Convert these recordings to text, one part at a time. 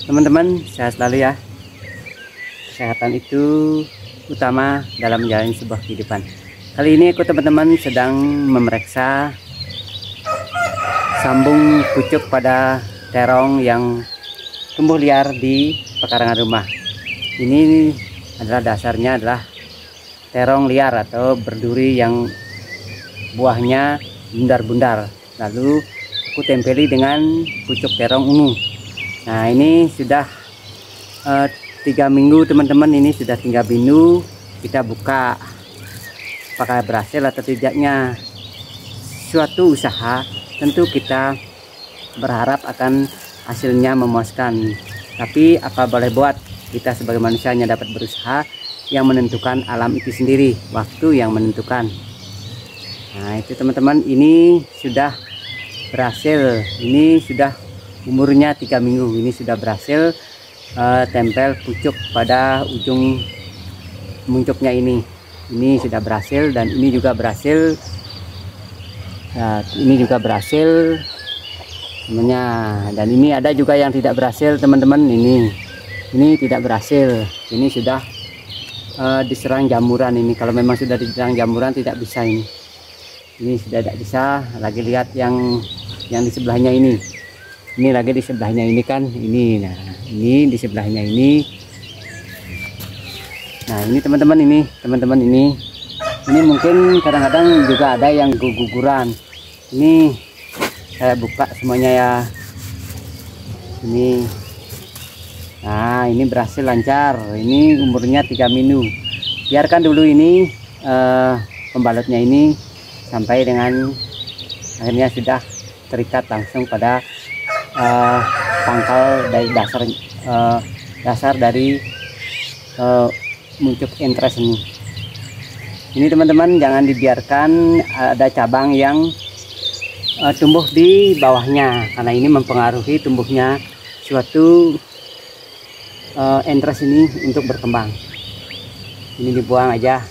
Teman-teman, sehat selalu ya. Kesehatan itu utama dalam menjalani sebuah kehidupan. Kali ini aku teman-teman sedang memeriksa sambung pucuk pada terong yang tumbuh liar di pekarangan rumah. Ini adalah dasarnya adalah terong liar atau berduri yang buahnya bundar-bundar. Lalu aku tempeli dengan pucuk terong ungu. Nah, ini sudah 3 minggu teman-teman, ini sudah 3 minggu. Kita buka apakah berhasil atau tidaknya. Suatu usaha tentu kita berharap akan hasilnya memuaskan, tapi apa boleh buat, kita sebagai manusia hanya dapat berusaha. Yang menentukan alam itu sendiri, waktu yang menentukan. Nah itu teman-teman, ini sudah berhasil. Ini sudah umurnya 3 minggu, ini sudah berhasil tempel pucuk pada ujung muncuknya ini sudah berhasil, dan ini juga berhasil. Nah, ini juga berhasil semuanya, dan ini ada juga yang tidak berhasil teman-teman. Ini tidak berhasil, ini sudah diserang jamuran. Ini kalau memang sudah diserang jamuran tidak bisa, ini sudah tidak bisa lagi. Lihat yang di sebelahnya ini lagi di sebelahnya ini kan, ini. Nah ini di sebelahnya ini. Nah ini teman-teman, ini mungkin kadang-kadang juga ada yang guguran. Ini saya buka semuanya ya. Ini, nah ini berhasil lancar. Ini umurnya 3 minggu. Biarkan dulu ini pembalutnya ini sampai dengan akhirnya sudah terikat langsung pada pangkal dari dasar dari muncuk entres ini. Ini teman-teman, jangan dibiarkan ada cabang yang tumbuh di bawahnya, karena ini mempengaruhi tumbuhnya suatu entres ini untuk berkembang. Ini dibuang aja,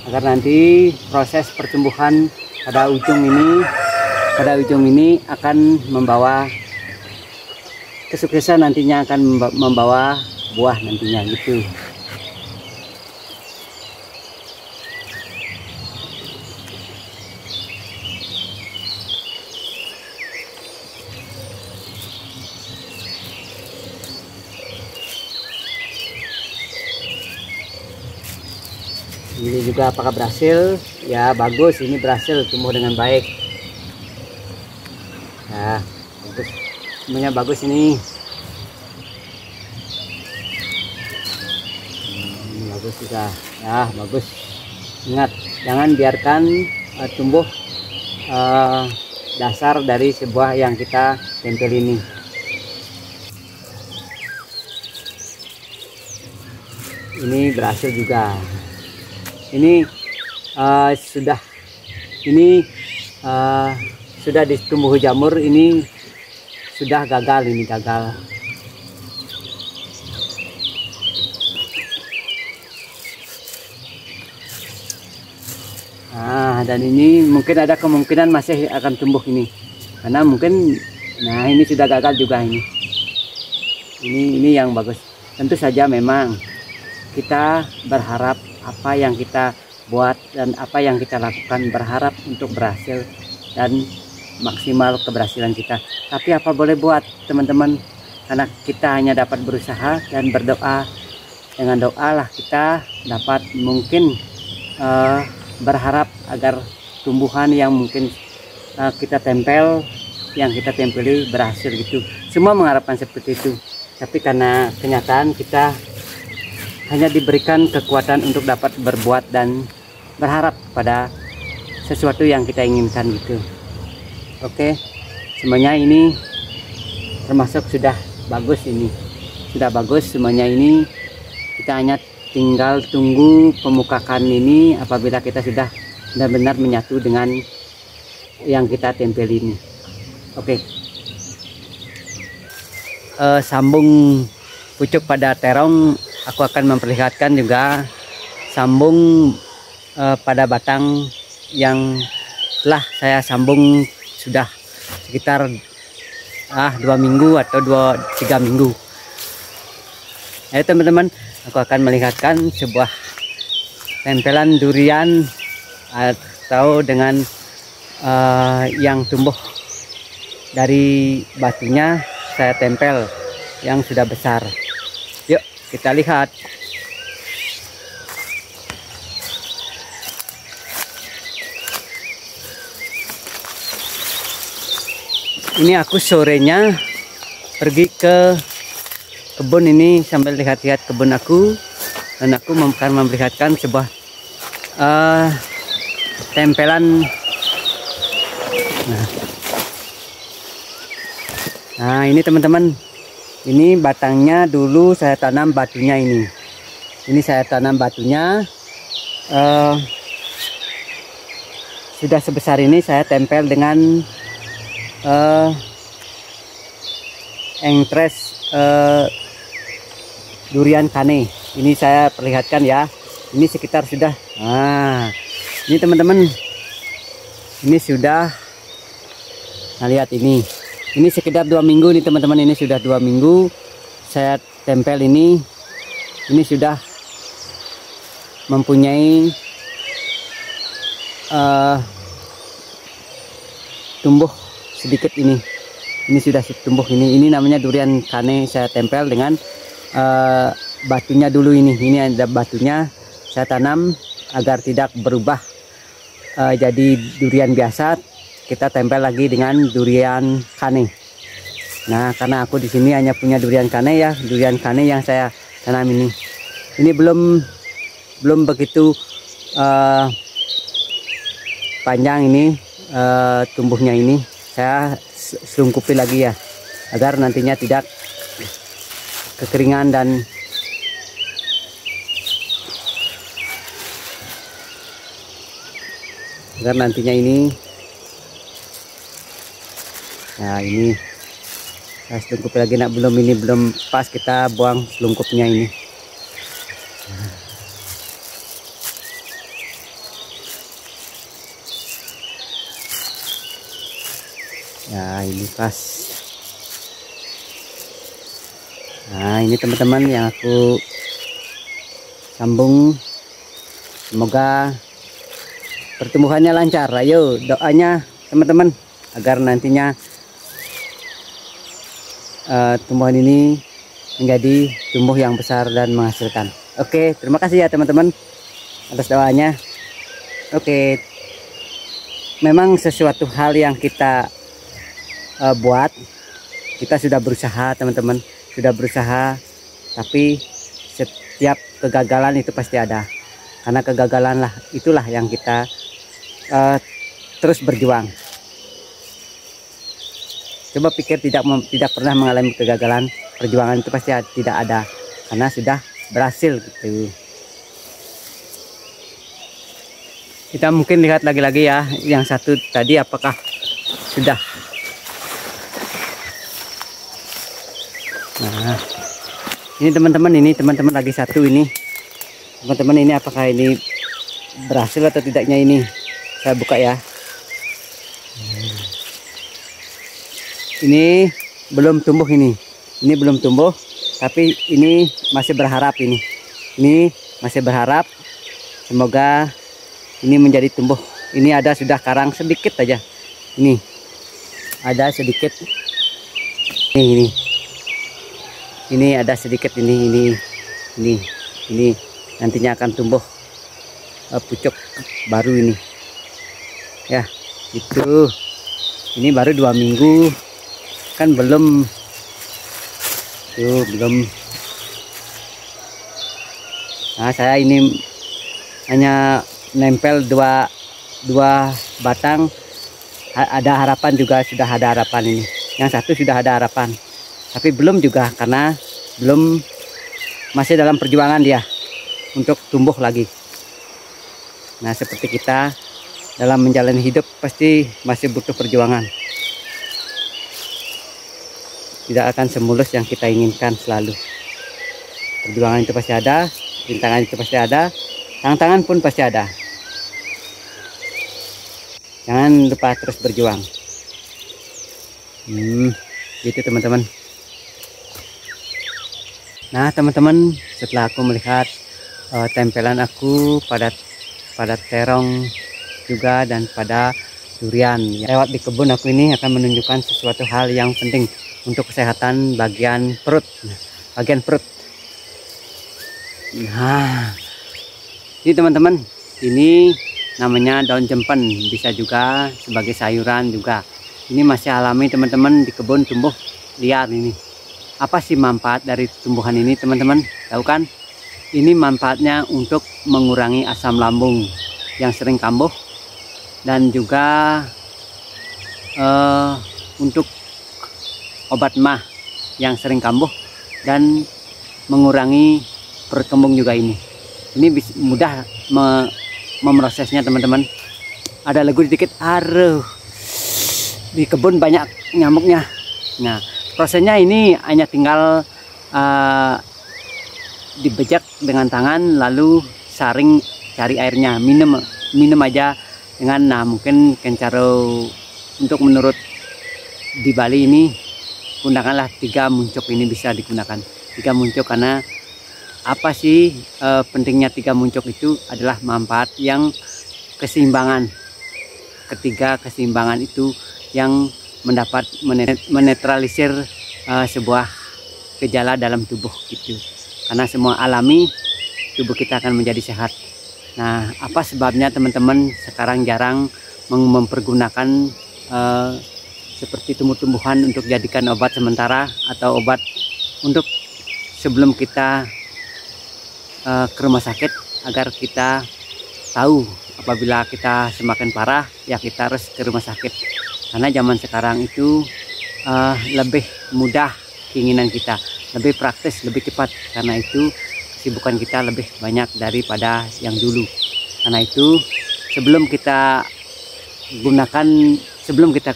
agar nanti proses pertumbuhan pada ujung ini akan membawa kesuksesan, nantinya akan membawa buah nantinya gitu. Ini juga apakah berhasil? Ya bagus, ini berhasil tumbuh dengan baik. Nah bagus, semuanya bagus ini. Bagus juga ya, bagus. Ingat, jangan biarkan tumbuh dasar dari sebuah yang kita tempel ini. Ini berhasil juga. Ini sudah ditumbuh jamur. Ini sudah gagal, ini gagal. Nah, dan ini mungkin ada kemungkinan masih akan tumbuh ini, karena mungkin, nah ini sudah gagal juga ini yang bagus. Tentu saja memang kita berharap apa yang kita buat dan apa yang kita lakukan, berharap untuk berhasil dan maksimal keberhasilan kita. Tapi apa boleh buat teman-teman, karena kita hanya dapat berusaha dan berdoa. Dengan doa lah kita dapat mungkin berharap agar tumbuhan yang mungkin kita tempeli berhasil gitu. Semua mengharapkan seperti itu, tapi karena kenyataan kita hanya diberikan kekuatan untuk dapat berbuat dan berharap pada sesuatu yang kita inginkan gitu. Oke, semuanya ini termasuk sudah bagus, ini sudah bagus semuanya. Ini kita hanya tinggal tunggu pemukakan ini apabila kita sudah benar-benar menyatu dengan yang kita tempel ini. Oke. Sambung pucuk pada terong aku akan memperlihatkan juga sambung pada batang yang telah saya sambung sudah sekitar 2 minggu atau 3 minggu. Ayo teman-teman, aku akan melihatkan sebuah tempelan durian atau dengan yang tumbuh dari batunya saya tempel yang sudah besar. Yuk kita lihat. Ini aku sorenya pergi ke kebun ini sambil lihat-lihat kebun aku, dan aku akan memperlihatkan sebuah tempelan. Nah ini teman-teman, ini batangnya dulu saya tanam batunya ini. Ini saya tanam batunya, sudah sebesar ini saya tempel dengan engtres durian kane. Ini saya perlihatkan ya. Ini sekitar sudah. Nah, ini teman-teman, ini sudah. Nah lihat ini. Ini sekitar 2 minggu nih teman-teman. Ini sudah 2 minggu saya tempel ini. Ini sudah mempunyai tumbuh sedikit ini. Ini sudah tumbuh ini. Ini namanya durian kane. Saya tempel dengan batunya dulu ini. Ini ada batunya. Saya tanam agar tidak berubah jadi durian biasa. Kita tempel lagi dengan durian kane. Nah, karena aku di sini hanya punya durian kane ya, durian kane yang saya tanam ini. Ini belum begitu panjang ini tumbuhnya ini. Saya selungkupi lagi ya, agar nantinya tidak kekeringan dan agar nantinya ini. Nah ini saya selungkupi lagi. Nak belum pas kita buang selungkupnya ini. Ya ini pas. Nah ini teman-teman yang aku sambung. Semoga pertumbuhannya lancar. Ayo doanya teman-teman agar nantinya tumbuhan ini menjadi tumbuh yang besar dan menghasilkan. Oke, terima kasih ya teman-teman atas doanya. Oke, memang sesuatu hal yang kita buat, kita sudah berusaha teman-teman, sudah berusaha, tapi setiap kegagalan itu pasti ada. Karena kegagalan lah, itulah yang kita terus berjuang. Coba pikir tidak pernah mengalami kegagalan, perjuangan itu pasti tidak ada, karena sudah berhasil gitu. Kita mungkin lihat lagi ya, yang satu tadi apakah sudah. Nah, ini teman-teman lagi satu ini. Teman-teman ini apakah ini berhasil atau tidaknya ini? Saya buka ya. Ini belum tumbuh ini. Ini belum tumbuh, tapi ini masih berharap ini. Ini masih berharap. Semoga ini menjadi tumbuh. Ini ada sudah karang sedikit aja. Ini ada sedikit. Ini ada sedikit ini nantinya akan tumbuh pucuk baru ini. Ya, itu. Ini baru 2 minggu. Kan belum. Nah, saya ini hanya nempel dua batang. Ada harapan juga, sudah ada harapan ini. Yang satu sudah ada harapan, tapi belum juga karena belum, masih dalam perjuangan dia untuk tumbuh lagi. Nah, seperti kita dalam menjalani hidup pasti masih butuh perjuangan. Tidak akan semulus yang kita inginkan selalu. Perjuangan itu pasti ada, rintangan itu pasti ada, tantangan pun pasti ada. Jangan lupa terus berjuang. Gitu teman-teman. Nah teman-teman, setelah aku melihat tempelan aku pada terong juga dan pada durian, lewat di kebun aku ini akan menunjukkan sesuatu hal yang penting untuk kesehatan bagian perut. Nah ini teman-teman, ini namanya daun jempen, bisa juga sebagai sayuran juga. Ini masih alami teman-teman, di kebun tumbuh liar ini. Apa sih manfaat dari tumbuhan ini teman-teman? Tahu kan? Ini manfaatnya untuk mengurangi asam lambung yang sering kambuh, dan juga untuk obat mah yang sering kambuh, dan mengurangi perut kembung juga ini. Ini mudah memprosesnya teman-teman. Ada legu sedikit, aduh, di kebun banyak nyamuknya. Nah prosesnya ini hanya tinggal dibejak dengan tangan, lalu saring cari airnya, minum aja dengan, nah mungkin kencaro untuk menurut di Bali ini gunakanlah 3 muncuk. Ini bisa digunakan 3 muncuk, karena apa sih pentingnya 3 muncuk itu adalah manfaat yang keseimbangan. Ketiga keseimbangan itu yang mendapat menetralisir sebuah gejala dalam tubuh gitu. Karena semua alami, tubuh kita akan menjadi sehat. Nah apa sebabnya teman-teman sekarang jarang mempergunakan seperti tumbuh-tumbuhan untuk jadikan obat sementara atau obat untuk sebelum kita ke rumah sakit, agar kita tahu apabila kita semakin parah ya kita harus ke rumah sakit. Karena zaman sekarang itu lebih mudah keinginan kita, lebih praktis, lebih cepat. Karena itu kesibukan kita lebih banyak daripada yang dulu. Karena itu sebelum kita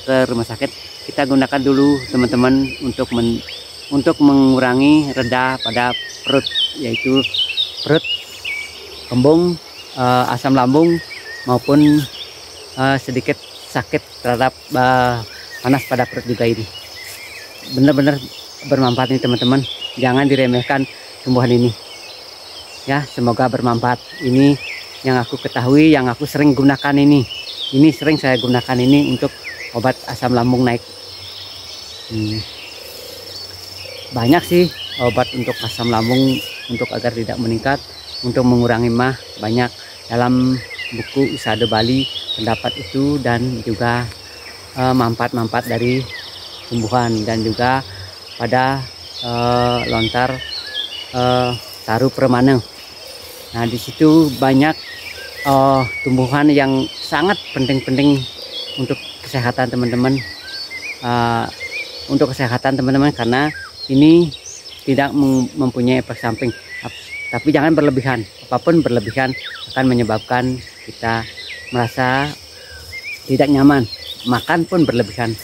ke rumah sakit, kita gunakan dulu teman-teman untuk mengurangi reda pada perut, yaitu perut, kembung, asam lambung, maupun sedikit sakit terhadap panas pada perut juga. Ini benar-benar bermanfaat nih teman-teman, jangan diremehkan tumbuhan ini ya. Semoga bermanfaat. Ini yang aku ketahui, yang aku sering gunakan ini sering saya gunakan ini untuk obat asam lambung naik. Banyak sih obat untuk asam lambung, untuk agar tidak meningkat, untuk mengurangi mah, banyak dalam buku Usada Bali terdapat itu, dan juga manfaat-manfaat dari tumbuhan, dan juga pada lontar taru permane. Nah di situ banyak tumbuhan yang sangat penting untuk kesehatan teman-teman, karena ini tidak mempunyai efek samping. Tapi jangan berlebihan, apapun berlebihan akan menyebabkan kita merasa tidak nyaman. Makan pun berlebihan,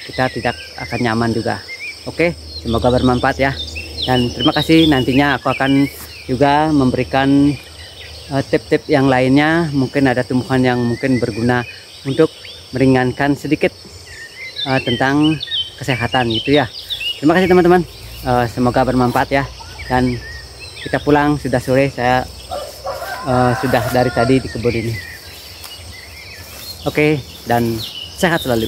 kita tidak akan nyaman juga. Oke, semoga bermanfaat ya. Dan terima kasih, nantinya aku akan juga memberikan tip-tip yang lainnya. Mungkin ada tumbuhan yang mungkin berguna untuk meringankan sedikit tentang kesehatan gitu ya. Terima kasih teman-teman, semoga bermanfaat ya. Dan kita pulang, sudah sore, saya sudah dari tadi di kebun ini. Oke, dan sehat selalu.